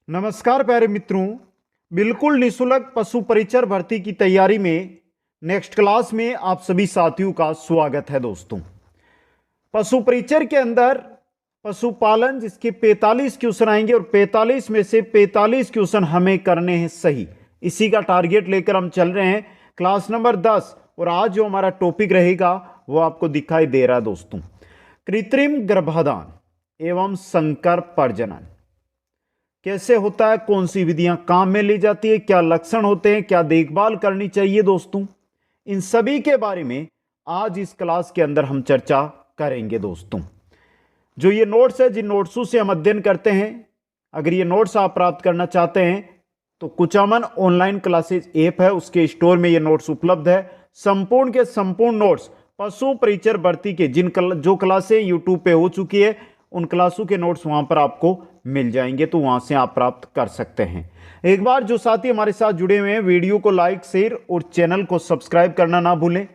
नमस्कार प्यारे मित्रों, बिल्कुल निशुल्क पशु परिचर भर्ती की तैयारी में नेक्स्ट क्लास में आप सभी साथियों का स्वागत है। दोस्तों, पशु परिचर के अंदर पशुपालन जिसके 45 क्वेश्चन आएंगे और 45 में से 45 क्वेश्चन हमें करने हैं सही। इसी का टारगेट लेकर हम चल रहे हैं। क्लास नंबर 10 और आज जो हमारा टॉपिक रहेगा वो आपको दिखाई दे रहा है। दोस्तों, कृत्रिम गर्भाधान एवं संकर प्रजनन कैसे होता है, कौन सी विधियां काम में ली जाती है, क्या लक्षण होते हैं, क्या देखभाल करनी चाहिए। दोस्तों, इन सभी के बारे में आज इस क्लास के अंदर हम चर्चा करेंगे। दोस्तों, जो ये नोट्स है, जिन नोट्सों से हम अध्ययन करते हैं, अगर ये नोट्स आप प्राप्त करना चाहते हैं तो कुचामन ऑनलाइन क्लासेज ऐप है, उसके स्टोर में ये नोट्स उपलब्ध है। संपूर्ण के संपूर्ण नोट्स पशु परिचर भर्ती के जो क्लासें यूट्यूब पे हो चुकी है उन क्लासों के नोट्स वहां पर आपको मिल जाएंगे, तो वहां से आप प्राप्त कर सकते हैं। एक बार जो साथी हमारे साथ जुड़े हुए हैं, वीडियो को लाइक, शेयर और चैनल को सब्सक्राइब करना ना भूलें।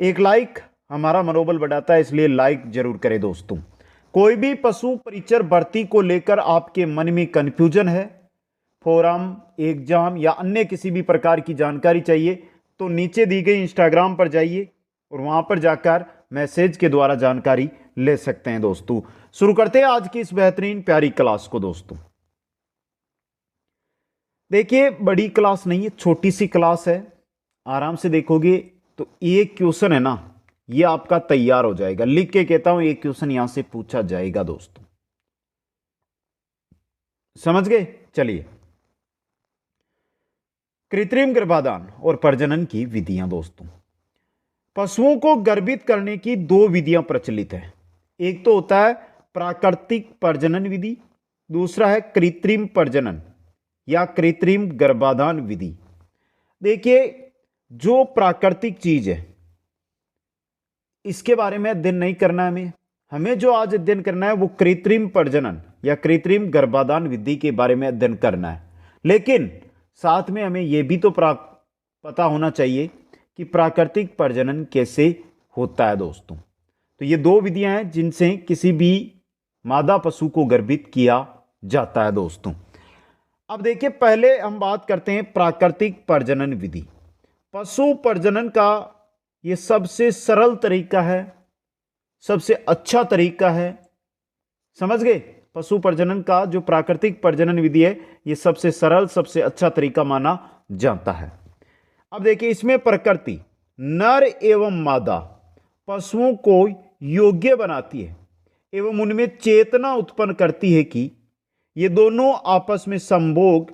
एक लाइक हमारा मनोबल बढ़ाता है, इसलिए लाइक जरूर करें। दोस्तों, कोई भी पशु परिचर भर्ती को लेकर आपके मन में कंफ्यूजन है, फोरम, एग्जाम या अन्य किसी भी प्रकार की जानकारी चाहिए तो नीचे दी गई इंस्टाग्राम पर जाइए और वहां पर जाकर मैसेज के द्वारा जानकारी ले सकते हैं। दोस्तों, शुरू करते हैं आज की इस बेहतरीन प्यारी क्लास को। दोस्तों, देखिए, बड़ी क्लास नहीं है, छोटी सी क्लास है। आराम से देखोगे तो एक क्वेश्चन है ना, ये आपका तैयार हो जाएगा। लिख के कहता हूं, एक क्वेश्चन यहां से पूछा जाएगा। दोस्तों, समझ गए? चलिए, कृत्रिम गर्भाधान और प्रजनन की विधियां। दोस्तों, पशुओं को गर्भित करने की दो विधियां प्रचलित हैं। एक तो होता है प्राकृतिक प्रजनन विधि, दूसरा है कृत्रिम प्रजनन या कृत्रिम गर्भाधान विधि। देखिए, जो प्राकृतिक चीज है इसके बारे में अध्ययन नहीं करना है हमें जो आज अध्ययन करना है वो कृत्रिम प्रजनन या कृत्रिम गर्भाधान विधि के बारे में अध्ययन करना है। लेकिन साथ में हमें यह भी तो पता होना चाहिए कि प्राकृतिक प्रजनन कैसे होता है। दोस्तों, तो ये दो विधियां हैं जिनसे किसी भी मादा पशु को गर्भित किया जाता है। दोस्तों, अब देखिए, पहले हम बात करते हैं प्राकृतिक प्रजनन विधि। पशु प्रजनन का ये सबसे सरल तरीका है, सबसे अच्छा तरीका है। समझ गए? पशु प्रजनन का जो प्राकृतिक प्रजनन विधि है ये सबसे सरल, सबसे अच्छा तरीका माना जाता है। अब देखिए, इसमें प्रकृति नर एवं मादा पशुओं को योग्य बनाती है एवं उनमें चेतना उत्पन्न करती है कि ये दोनों आपस में संभोग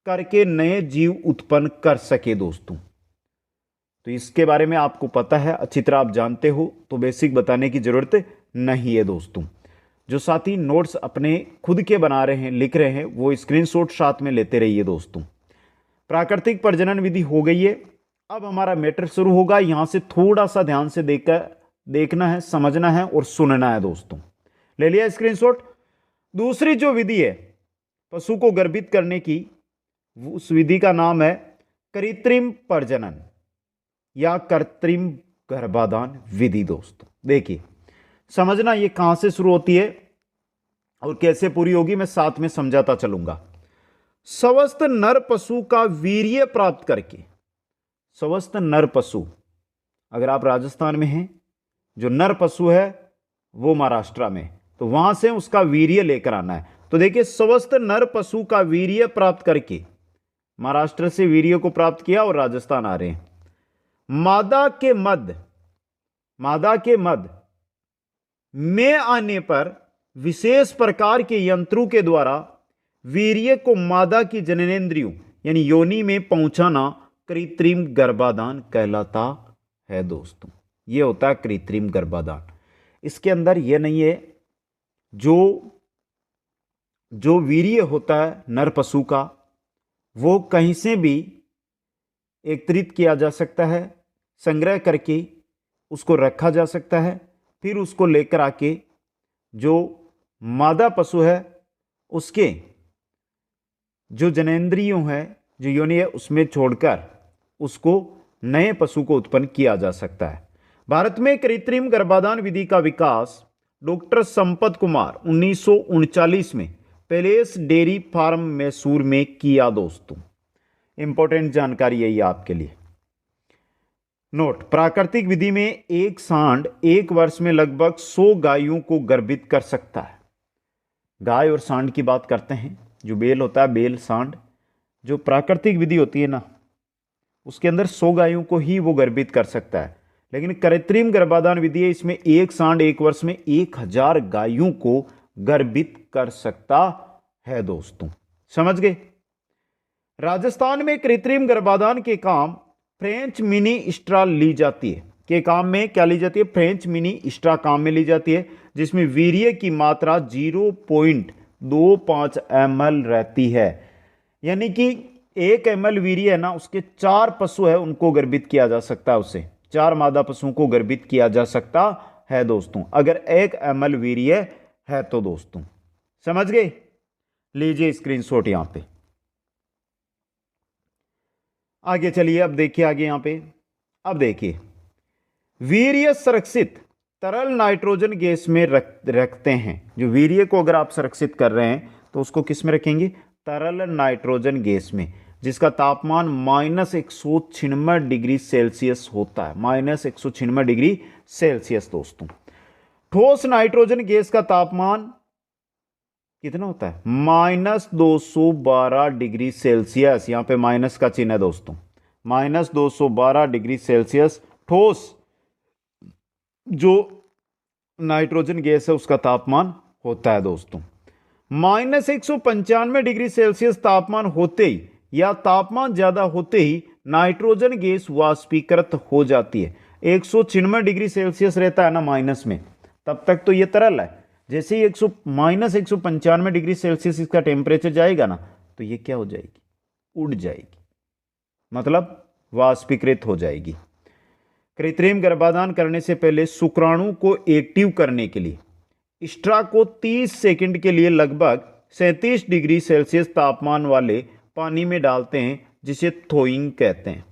करके नए जीव उत्पन्न कर सके। दोस्तों, तो इसके बारे में आपको पता है, अच्छी तरह आप जानते हो, तो बेसिक बताने की जरूरत नहीं है। दोस्तों, जो साथी नोट्स अपने खुद के बना रहे हैं, लिख रहे हैं, वो स्क्रीनशॉट साथ में लेते रहिए। दोस्तों, प्राकृतिक प्रजनन विधि हो गई है। अब हमारा मैटर शुरू होगा। यहां से थोड़ा सा ध्यान से देखना है, समझना है और सुनना है। दोस्तों, ले लिया स्क्रीनशॉट? दूसरी जो विधि है पशु को गर्भित करने की, उस विधि का नाम है कृत्रिम प्रजनन या कृत्रिम गर्भाधान विधि। दोस्तों, देखिए, समझना ये कहां से शुरू होती है और कैसे पूरी होगी, मैं साथ में समझाता चलूंगा। स्वस्थ नर पशु का वीर्य प्राप्त करके, स्वस्थ नर पशु, अगर आप राजस्थान में हैं, जो नर पशु है वो महाराष्ट्र में, तो वहां से उसका वीर्य लेकर आना है। तो देखिए, स्वस्थ नर पशु का वीर्य प्राप्त करके, महाराष्ट्र से वीर्य को प्राप्त किया और राजस्थान आ रहे हैं। मादा के मध्य में आने पर विशेष प्रकार के यंत्रों के द्वारा वीर्य को मादा की जननेंद्रियों यानी योनि में पहुंचाना कृत्रिम गर्भाधान कहलाता है। दोस्तों, यह होता है कृत्रिम गर्भाधान। इसके अंदर यह नहीं है, जो वीर्य होता है नर पशु का वो कहीं से भी एकत्रित किया जा सकता है, संग्रह करके उसको रखा जा सकता है, फिर उसको लेकर आके जो मादा पशु है उसके जो जननेंद्रियों है, जो योनि है, उसमें छोड़कर उसको नए पशु को उत्पन्न किया जा सकता है। भारत में कृत्रिम गर्भाधान विधि का विकास डॉक्टर संपत कुमार 1939 में पैलेस डेयरी फार्म मैसूर में किया दोस्तों। इंपॉर्टेंट जानकारी है ये आपके लिए। नोट, प्राकृतिक विधि में एक सांड एक वर्ष में लगभग 100 गायों को गर्भित कर सकता है। गाय और सांड की बात करते हैं। जो बेल होता है, बेल सांड, जो प्राकृतिक विधि होती है ना, उसके अंदर 100 गायों को ही वो गर्भित कर सकता है। लेकिन कृत्रिम गर्भाधान विधि है, इसमें एक सांड एक वर्ष में 1000 गायों को गर्भित कर सकता है दोस्तों। समझ गए। राजस्थान में कृत्रिम गर्भाधान के काम फ्रेंच मिनी स्ट्रा ली जाती है। के काम में क्या ली जाती है? फ्रेंच मिनी स्ट्रा काम में ली जाती है, जिसमें वीर्य की मात्रा 0.25 ml रहती है। यानी कि 1 ml वीर्य है ना, उसके 4 पशु है उनको गर्भित किया जा सकता है। उससे 4 मादा पशुओं को गर्भित किया जा सकता है दोस्तों, अगर 1 ml वीर्य है तो दोस्तों। समझ गए। लीजिए स्क्रीनशॉट यहां पे। आगे चलिए, अब देखिए आगे यहां पे। अब देखिए, वीर्य संरक्षित तरल नाइट्रोजन गैस में रखते हैं। जो वीर्य को अगर आप संरक्षित कर रहे हैं तो उसको किस में रखेंगे? तरल नाइट्रोजन गैस में, जिसका तापमान -196 डिग्री सेल्सियस होता है। -196 डिग्री सेल्सियस दोस्तों। ठोस नाइट्रोजन गैस का तापमान कितना होता है? -212 डिग्री सेल्सियस। यहां पे माइनस का चिन्ह है दोस्तों। -212 डिग्री सेल्सियस ठोस जो नाइट्रोजन गैस है उसका तापमान होता है दोस्तों। -195 डिग्री सेल्सियस तापमान होते ही या तापमान ज्यादा होते ही नाइट्रोजन गैस वाष्पीकृत हो जाती है। 196 डिग्री सेल्सियस रहता है ना माइनस में, तब तक तो ये तरल है। जैसे ही -195 डिग्री सेल्सियस इसका टेम्परेचर जाएगा ना, तो ये क्या हो जाएगी? उड़ जाएगी, मतलब वाष्पीकृत हो जाएगी। कृत्रिम गर्भाधान करने से पहले शुक्राणु को एक्टिव करने के लिए स्ट्रा को 30 सेकंड के लिए लगभग 37 डिग्री सेल्सियस तापमान वाले पानी में डालते हैं, जिसे थोइंग कहते हैं।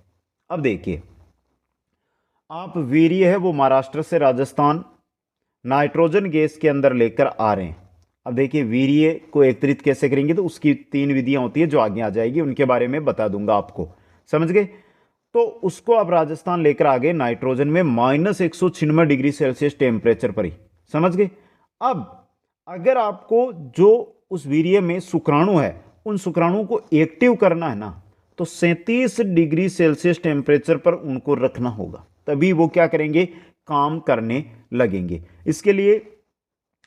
अब देखिए, आप वीर्य है वो महाराष्ट्र से राजस्थान नाइट्रोजन गैस के अंदर लेकर आ रहे हैं। अब देखिए, वीर्य को एकत्रित कैसे करेंगे, तो उसकी 3 विधियां होती है जो आगे आ जाएगी, उनके बारे में बता दूंगा आपको। समझ गए। तो उसको आप राजस्थान लेकर आ गए नाइट्रोजन में -196 डिग्री सेल्सियस टेम्परेचर पर ही। समझ गए। अब अगर आपको जो उस वीर्य में शुक्राणु है, उन शुक्राणु को एक्टिव करना है ना, तो 37 डिग्री सेल्सियस टेम्परेचर पर उनको रखना होगा, तभी वो क्या करेंगे? काम करने लगेंगे। इसके लिए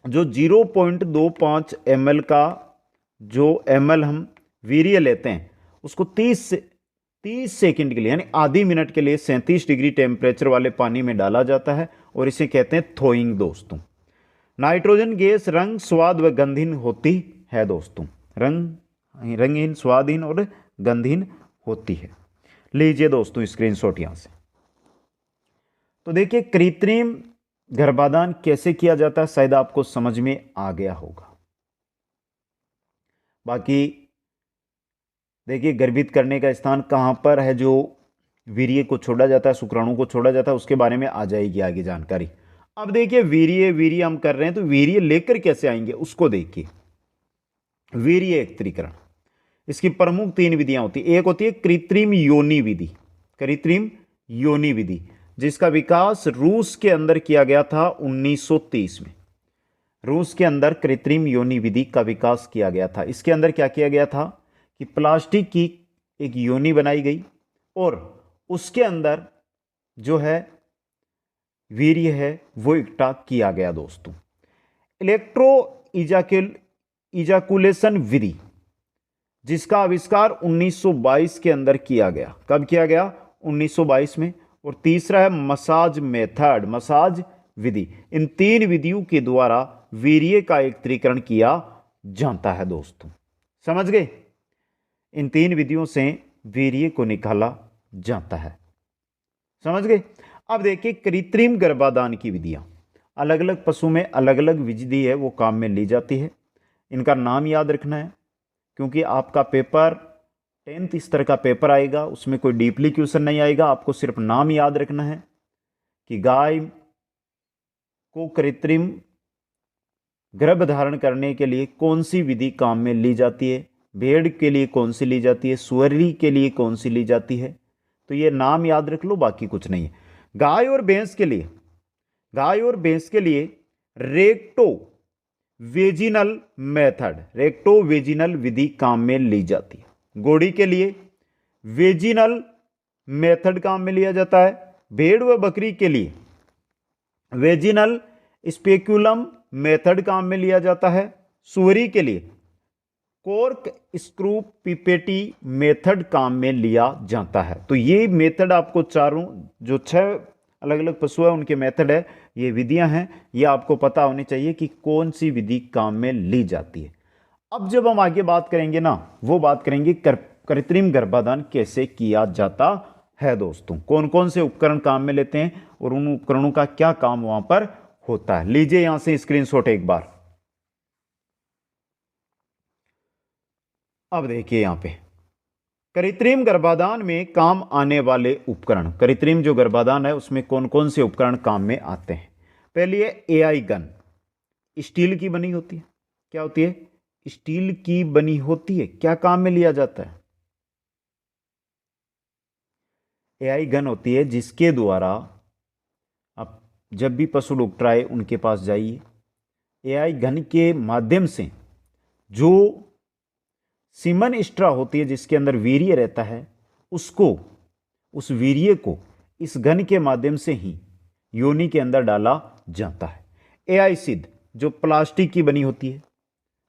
जो 0.25 ml का जो ml हम वीर्य लेते हैं, उसको 30 सेकंड के लिए यानी आधी मिनट के लिए 37 डिग्री टेम्परेचर वाले पानी में डाला जाता है, और इसे कहते हैं थोइंग दोस्तों। नाइट्रोजन गैस रंग, स्वाद व गंधहीन होती है दोस्तों। रंगहीन, स्वादहीन और गंधहीन होती है। लीजिए दोस्तों स्क्रीनशॉट यहां से। तो देखिए, कृत्रिम गर्भाधान कैसे किया जाता है, शायद आपको समझ में आ गया होगा। बाकी देखिए, गर्भित करने का स्थान कहां पर है, जो वीर्य को छोड़ा जाता है, शुक्राणु को छोड़ा जाता है, उसके बारे में आ जाएगी आगे जानकारी। अब देखिए, वीर्य हम कर रहे हैं, तो वीर्य लेकर कैसे आएंगे उसको देखिए। वीर्य एकत्रीकरण, इसकी प्रमुख 3 विधियां होती है। एक होती है कृत्रिम योनि विधि। कृत्रिम योनि विधि, जिसका विकास रूस के अंदर किया गया था 1930 में। रूस के अंदर कृत्रिम योनि विधि का विकास किया गया था। इसके अंदर क्या किया गया था कि प्लास्टिक की एक योनि बनाई गई, और उसके अंदर जो है वीर्य है वो इकट्ठा किया गया दोस्तों। इलेक्ट्रो इजाकुलेशन विधि, जिसका आविष्कार 1922 के अंदर किया गया। कब किया गया? 1922 में। और तीसरा है मसाज मेथड, मसाज विधि। इन 3 विधियों के द्वारा वीर्य का एकत्रीकरण किया जाता है दोस्तों। समझ गए। इन 3 विधियों से वीर्य को निकाला जाता है। समझ गए। अब देखिए, कृत्रिम गर्भाधान की विधियां अलग अलग पशु में अलग अलग विधि है वो काम में ली जाती है। इनका नाम याद रखना है, क्योंकि आपका पेपर 10th इस तरह का पेपर आएगा, उसमें कोई डीपली क्वेश्चन नहीं आएगा। आपको सिर्फ नाम याद रखना है कि गाय को कृत्रिम गर्भ धारण करने के लिए कौन सी विधि काम में ली जाती है, भेड़ के लिए कौन सी ली जाती है, सुअरी के लिए कौन सी ली जाती है। तो ये नाम याद रख लो, बाकी कुछ नहीं है। गाय और भैंस के लिए रेक्टो वेजिनल विधि काम में ली जाती है। घोड़ी के लिए वेजिनल मेथड काम में लिया जाता है। भेड़ व बकरी के लिए वेजिनल स्पेक्युलम मेथड काम में लिया जाता है। सुअरी के लिए कॉर्क स्क्रू पिपेटी मेथड काम में लिया जाता है। तो ये मेथड आपको चारों जो 6 अलग अलग पशु है उनके मेथड है, ये विधियां हैं, ये आपको पता होनी चाहिए कि कौन सी विधि काम में ली जाती है। अब जब हम आगे बात करेंगे ना, वो बात करेंगे कृत्रिम गर्भाधान कैसे किया जाता है दोस्तों, कौन कौन से उपकरण काम में लेते हैं और उन उपकरणों का क्या काम वहां पर होता है। लीजिए यहां से स्क्रीनशॉट एक बार। अब देखिए यहां पे कृत्रिम गर्भाधान में काम आने वाले उपकरण, कृत्रिम जो गर्भाधान है उसमें कौन कौन से उपकरण काम में आते हैं। पहली है एआई गन, स्टील की बनी होती है। क्या होती है? स्टील की बनी होती है। क्या काम में लिया जाता है? एआई गन होती है जिसके द्वारा आप जब भी पशु डॉक्टर आए उनके पास जाइए, एआई गन के माध्यम से जो सीमन स्ट्रा होती है जिसके अंदर वीर्य रहता है, उस वीर्य को इस गन के माध्यम से ही योनि के अंदर डाला जाता है। एआई सिद्ध जो प्लास्टिक की बनी होती है,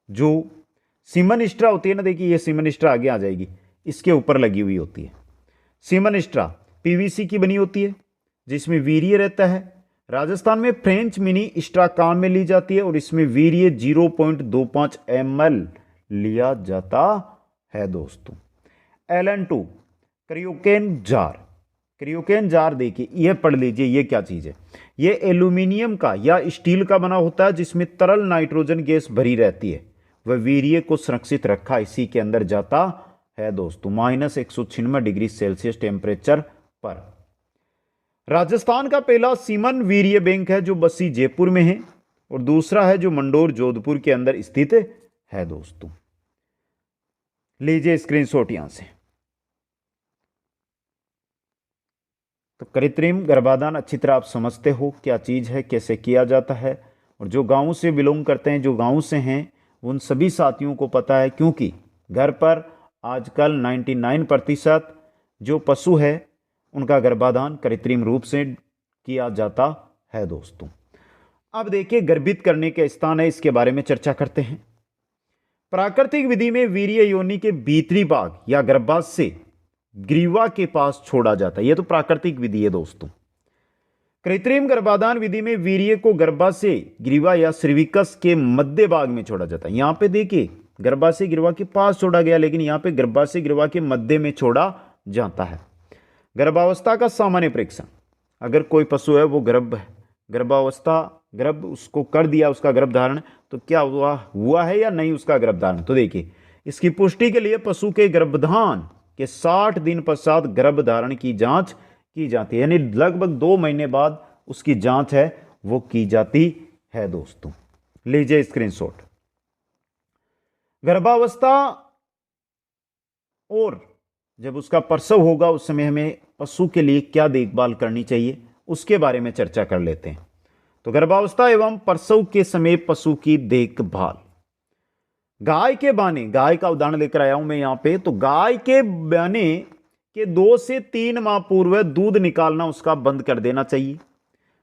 जो सीमन स्ट्रा होती है ना, देखिए ये सीमन स्ट्रा आगे आ जाएगी, इसके ऊपर लगी हुई होती है। सीमन स्ट्रा पीवीसी की बनी होती है जिसमें वीर्य रहता है। राजस्थान में फ्रेंच मिनी स्ट्रा काम में ली जाती है और इसमें वीर्य 0.25 ml लिया जाता है दोस्तों। LN2 क्रियोकेन जार देखिए, यह पढ़ लीजिए, यह क्या चीज है। यह एल्यूमिनियम का या स्टील का बना होता है जिसमें तरल नाइट्रोजन गैस भरी रहती है। वह वीर्य को सुरक्षित रखा इसी के अंदर जाता है दोस्तों, -196 डिग्री सेल्सियस टेम्परेचर पर। राजस्थान का पहला सीमन वीर्य बैंक है जो बस्सी जयपुर में है और दूसरा है जो मंडोर जोधपुर के अंदर स्थित है दोस्तों। लीजिए स्क्रीनशॉट यहां से। तो कृत्रिम गर्भाधान अच्छी तरह आप समझते हो क्या चीज है, कैसे किया जाता है। और जो गांव से बिलोंग करते हैं, जो गांव से हैं, उन सभी साथियों को पता है, क्योंकि घर पर आजकल 99% जो पशु है उनका गर्भाधान कृत्रिम रूप से किया जाता है दोस्तों। अब देखिए गर्भित करने के स्थान है, इसके बारे में चर्चा करते हैं। प्राकृतिक विधि में वीर्य योनि के भीतरी भाग या गर्भाशय ग्रीवा के पास छोड़ा जाता है। यह तो प्राकृतिक विधि है दोस्तों। कृत्रिम गर्भाधान विधि में वीर्य को गर्भाशय ग्रीवा या सर्विकस के मध्य भाग में छोड़ा जाता है। यहां पे देखिए गर्भाशय ग्रीवा के पास छोड़ा गया, लेकिन यहां पे गर्भाशय ग्रीवा के मध्य में छोड़ा जाता है। गर्भावस्था का सामान्य परीक्षण, अगर कोई पशु है वो गर्भ उसको कर दिया उसका गर्भधारण, तो क्या हुआ है या नहीं उसका गर्भधारण। तो देखिए इसकी पुष्टि के लिए पशु के गर्भधान के 60 दिन पश्चात गर्भधारण की जांच की जाती है, यानी लगभग 2 महीने बाद उसकी जांच है वो की जाती है दोस्तों। लीजिए स्क्रीनशॉट। गर्भावस्था और जब उसका प्रसव होगा उस समय हमें पशु के लिए क्या देखभाल करनी चाहिए उसके बारे में चर्चा कर लेते हैं। तो गर्भावस्था एवं प्रसव के समय पशु की देखभाल। गाय के बाने, गाय का उदाहरण लेकर आया हूं मैं यहां पे। तो गाय के बाने के 2 से 3 माह पूर्व दूध निकालना उसका बंद कर देना चाहिए।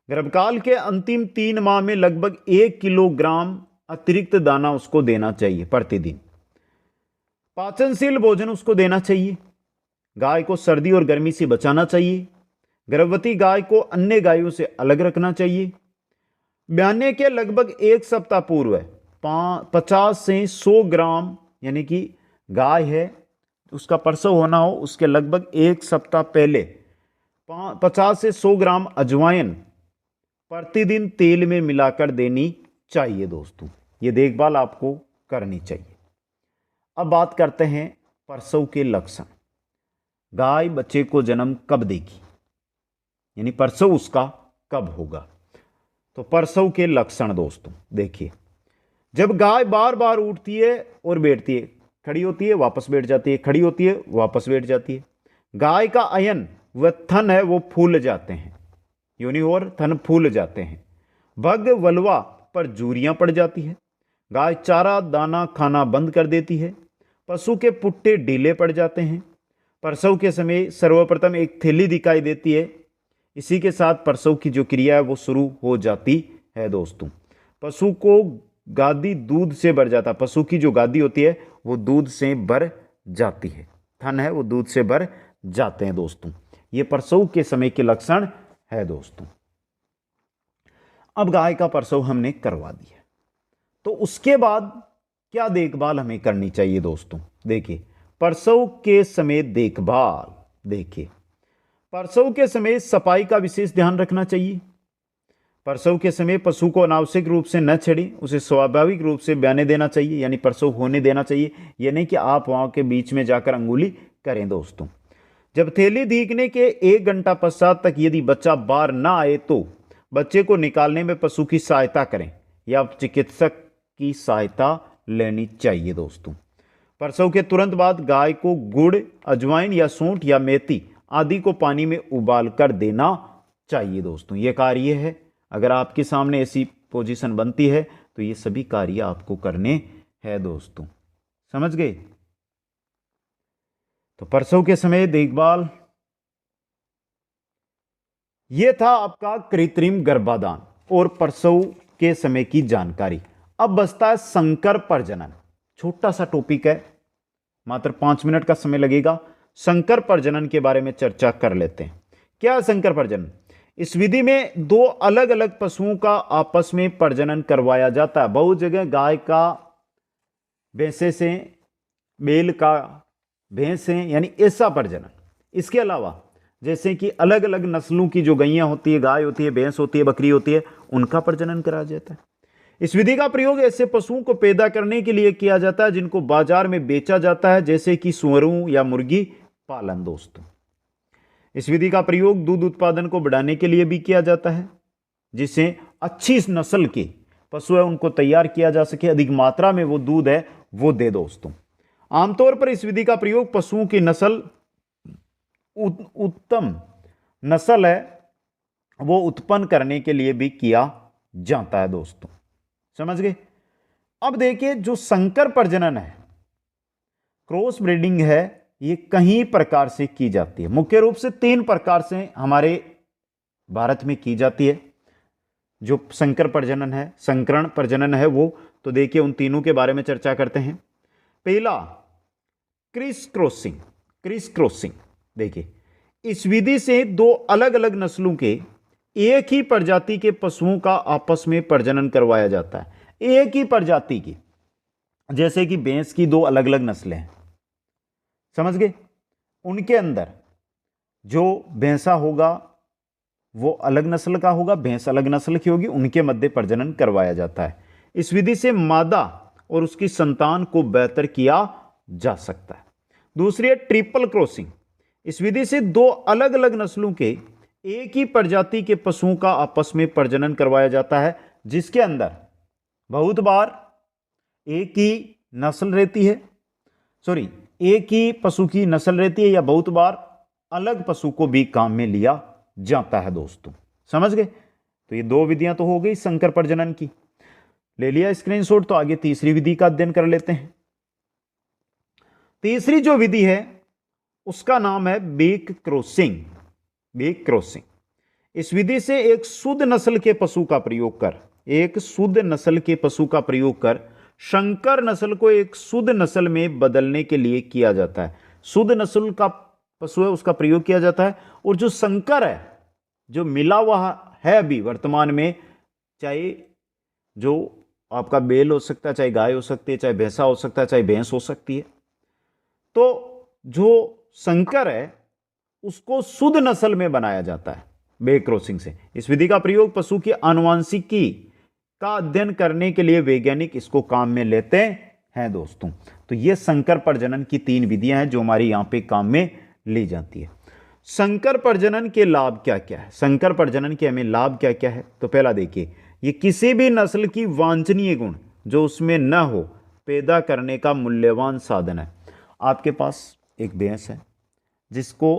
गर्भकाल के अंतिम 3 माह में लगभग 1 किलोग्राम अतिरिक्त दाना उसको देना चाहिए प्रतिदिन। पाचनशील भोजन उसको देना चाहिए। गाय को सर्दी और गर्मी से बचाना चाहिए। गर्भवती गाय को अन्य गायों से अलग रखना चाहिए। ब्याने के लगभग 1 सप्ताह पूर्व 50 से 100 ग्राम, यानी कि गाय है उसका प्रसव होना हो उसके लगभग 1 सप्ताह पहले 50 से 100 अजवाइन अजवाइन प्रतिदिन तेल में मिलाकर देनी चाहिए दोस्तों। ये देखभाल आपको करनी चाहिए। अब बात करते हैं प्रसव के लक्षण। गाय बच्चे को जन्म कब देगी, यानी प्रसव उसका कब होगा। तो प्रसव के लक्षण दोस्तों देखिए, जब गाय बार बार उठती है और बैठती है, खड़ी होती है वापस बैठ जाती है, खड़ी होती है वापस बैठ जाती है, गाय का अयन व थन है वो फूल जाते हैं, योनि और थन फूल जाते हैं। भग वलवा पर जूरियां पड़ जाती है। गाय चारा दाना खाना बंद कर देती है। पशु के पुट्टे ढीले पड़ जाते हैं। प्रसव के समय सर्वप्रथम एक थैली दिखाई देती है। इसी के साथ प्रसव की जो क्रिया है वो शुरू हो जाती है दोस्तों। पशु को गादी दूध से भर जाता है। पशु की जो गादी होती है वो दूध से भर जाती है, थन है वो दूध से भर जाते हैं दोस्तों। ये प्रसव के समय के लक्षण है दोस्तों। अब गाय का प्रसव हमने करवा दिया, तो उसके बाद क्या देखभाल हमें करनी चाहिए दोस्तों। देखिए प्रसव के समय देखभाल, देखिए प्रसव के समय सफाई का विशेष ध्यान रखना चाहिए। प्रसव के समय पशु को अनावश्यक रूप से न छेड़ें, उसे स्वाभाविक रूप से बयाने देना चाहिए, यानी प्रसव होने देना चाहिए। यह नहीं कि आप वहां के बीच में जाकर अंगुली करें दोस्तों। जब थैली दिखने के 1 घंटा पश्चात तक यदि बच्चा बाहर ना आए तो बच्चे को निकालने में पशु की सहायता करें या चिकित्सक की सहायता लेनी चाहिए दोस्तों। प्रसव के तुरंत बाद गाय को गुड़, अजवाइन या सूंठ या मेथी आदि को पानी में उबाल कर देना चाहिए दोस्तों। यह कार्य है, अगर आपके सामने ऐसी पोजीशन बनती है तो ये सभी कार्य आपको करने हैं दोस्तों। समझ गए? तो प्रसव के समय देखभाल, यह था आपका कृत्रिम गर्भाधान और प्रसव के समय की जानकारी। अब बचता है संकर प्रजनन। छोटा सा टॉपिक है, मात्र 5 मिनट का समय लगेगा। संकर प्रजनन के बारे में चर्चा कर लेते हैं। क्या है संकर प्रजनन? इस विधि में 2 अलग अलग पशुओं का आपस में प्रजनन करवाया जाता है। बहुत जगह गाय का भैंसे से, बैल का भैंस से, यानी ऐसा प्रजनन। इसके अलावा जैसे कि अलग अलग नस्लों की जो गैयां होती है, गाय होती है, भैंस होती है, बकरी होती है, उनका प्रजनन कराया जाता है। इस विधि का प्रयोग ऐसे पशुओं को पैदा करने के लिए किया जाता है जिनको बाजार में बेचा जाता है, जैसे कि सुअरों या मुर्गी पालन दोस्तों। इस विधि का प्रयोग दूध उत्पादन को बढ़ाने के लिए भी किया जाता है, जिससे अच्छी नस्ल के पशु है उनको तैयार किया जा सके, अधिक मात्रा में वो दूध है वो दे दोस्तों। आमतौर पर इस विधि का प्रयोग पशुओं की नस्ल उत्तम नस्ल है वो उत्पन्न करने के लिए भी किया जाता है दोस्तों। समझ गए? अब देखिए जो संकर प्रजनन है, क्रॉस ब्रीडिंग है, ये कई प्रकार से की जाती है। मुख्य रूप से 3 प्रकार से हमारे भारत में की जाती है जो संकर प्रजनन है, संकरण प्रजनन है वो। तो देखिए उन तीनों के बारे में चर्चा करते हैं। पहला क्रिस क्रॉसिंग। क्रिस क्रॉसिंग, देखिए इस विधि से 2 अलग अलग नस्लों के एक ही प्रजाति के पशुओं का आपस में प्रजनन करवाया जाता है। एक ही प्रजाति की, जैसे कि भैंस की 2 अलग अलग नस्लें हैं, समझ गए? उनके अंदर जो भैंसा होगा वो अलग नस्ल का होगा, भैंस अलग नस्ल की होगी, उनके मध्य प्रजनन करवाया जाता है। इस विधि से मादा और उसकी संतान को बेहतर किया जा सकता है। दूसरी है ट्रिपल क्रॉसिंग। इस विधि से 2 अलग अलग नस्लों के एक ही प्रजाति के पशुओं का आपस में प्रजनन करवाया जाता है, जिसके अंदर बहुत बार एक ही नस्ल रहती है, एक ही पशु की नस्ल रहती है, या बहुत बार अलग पशु को भी काम में लिया जाता है दोस्तों। समझ गए? तो ये 2 विधियां तो हो गई संकर प्रजनन की, ले लिया स्क्रीनशॉट। तो आगे तीसरी विधि का अध्ययन कर लेते हैं। तीसरी जो विधि है उसका नाम है बेक क्रॉसिंग। बेक क्रॉसिंग, इस विधि से एक शुद्ध नस्ल के पशु का प्रयोग कर, एक शुद्ध नस्ल के पशु का प्रयोग कर संकर नस्ल को एक शुद्ध नस्ल में बदलने के लिए किया जाता है। शुद्ध नस्ल का पशु है उसका प्रयोग किया जाता है, और जो संकर है, जो मिला हुआ है अभी वर्तमान में, चाहे जो आपका बैल हो सकता है, चाहे गाय हो सकती है, चाहे भैंसा हो सकता है, चाहे भैंस हो सकती है, तो जो संकर है उसको शुद्ध नस्ल में बनाया जाता है बेक क्रॉसिंग से। इस विधि का प्रयोग पशु की आनुवंशिकी का अध्ययन करने के लिए वैज्ञानिक इसको काम में लेते हैं दोस्तों। तो ये संकर प्रजनन की 3 विधियां हैं जो हमारी यहां पे काम में ली जाती है। संकर प्रजनन के लाभ क्या क्या है? संकर प्रजनन के हमें लाभ क्या क्या है? तो पहला देखिए, ये किसी भी नस्ल की वांछनीय गुण जो उसमें न हो पैदा करने का मूल्यवान साधन है। आपके पास एक भैंस है जिसको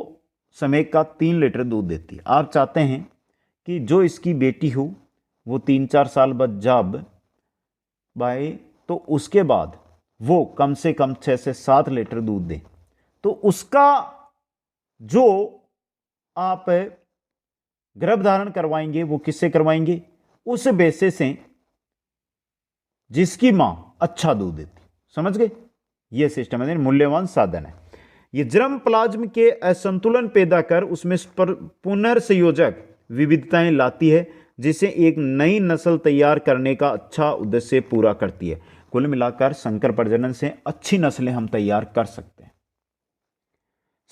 समय का 3 लीटर दूध देती है। आप चाहते हैं कि जो इसकी बेटी हो वो 3-4 साल बाद जब बाए तो उसके बाद वो कम से कम 6 से 7 लीटर दूध दे, तो उसका जो आप गर्भधारण करवाएंगे वो किससे करवाएंगे? उस बेसे से जिसकी मां अच्छा दूध देती। समझ गए? ये सिस्टम है, मूल्यवान साधन है। ये जर्म प्लाज्म के असंतुलन पैदा कर उसमें पुनर्संयोजक विविधताएं लाती है, जिसे एक नई नस्ल तैयार करने का अच्छा उद्देश्य पूरा करती है। कुल मिलाकर संकर प्रजनन से अच्छी नस्लें हम तैयार कर सकते हैं।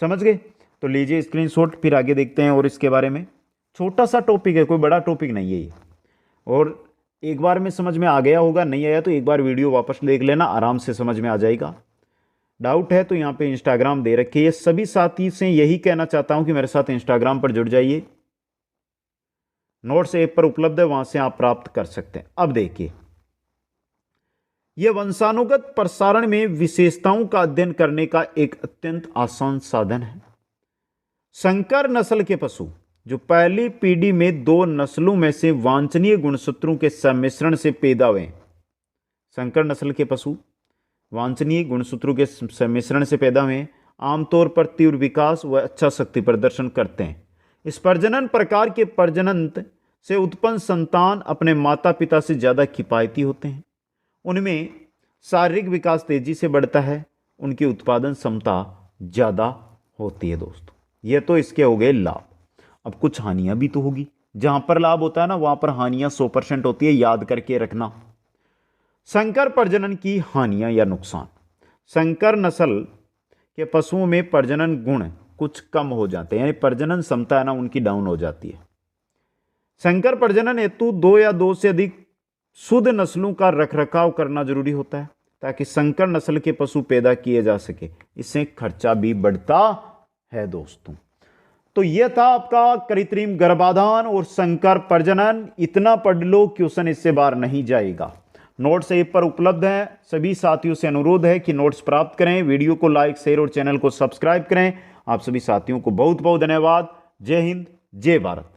समझ गए? तो लीजिए स्क्रीनशॉट, फिर आगे देखते हैं। और इसके बारे में छोटा सा टॉपिक है, कोई बड़ा टॉपिक नहीं है ये, और एक बार में समझ में आ गया होगा, नहीं आया तो एक बार वीडियो वापस देख लेना, आराम से समझ में आ जाएगा। डाउट है तो यहाँ पे इंस्टाग्राम दे रखी है। सभी साथी से यही कहना चाहता हूं कि मेरे साथ इंस्टाग्राम पर जुड़ जाइए, नोट्स ऐप पर उपलब्ध है, वहां से आप प्राप्त कर सकते हैं। अब देखिए, यह वंशानुगत प्रसारण में विशेषताओं का अध्ययन करने का एक अत्यंत आसान साधन है। संकर नस्ल के पशु जो पहली पीढ़ी में 2 नस्लों में से वांछनीय गुणसूत्रों के सम्मिश्रण से पैदा हुए, संकर नस्ल के पशु वांछनीय गुणसूत्रों के सम्मिश्रण से पैदा हुए, आमतौर पर तीव्र विकास व अच्छा शक्ति प्रदर्शन करते हैं। इस प्रजनन प्रकार के प्रजनन से उत्पन्न संतान अपने माता पिता से ज़्यादा किफायती होते हैं। उनमें शारीरिक विकास तेजी से बढ़ता है, उनकी उत्पादन क्षमता ज़्यादा होती है। दोस्तों, ये तो इसके हो गए लाभ। अब कुछ हानियां भी तो होगी। जहां पर लाभ होता है ना, वहां पर हानियां 100% होती है, याद करके रखना। संकर प्रजनन की हानियां या नुकसान। संकर नस्ल के पशुओं में प्रजनन गुण कुछ कम हो जाते हैं, यानी प्रजनन क्षमता है ना उनकी डाउन हो जाती है। संकर प्रजनन हेतु 2 या 2 से अधिक शुद्ध नस्लों का रखरखाव करना जरूरी होता है ताकि संकर नस्ल के पशु पैदा किए जा सके। इससे खर्चा भी बढ़ता है। दोस्तों, तो यह था आपका कृत्रिम गर्भाधान और संकर प्रजनन। इतना पढ़ लो, क्वेश्चन इससे बाहर नहीं जाएगा। नोट्स ऐप पर उपलब्ध है। सभी साथियों से अनुरोध है कि नोट्स प्राप्त करें, वीडियो को लाइक, शेयर और चैनल को सब्सक्राइब करें। आप सभी साथियों को बहुत बहुत धन्यवाद। जय हिंद, जय भारत।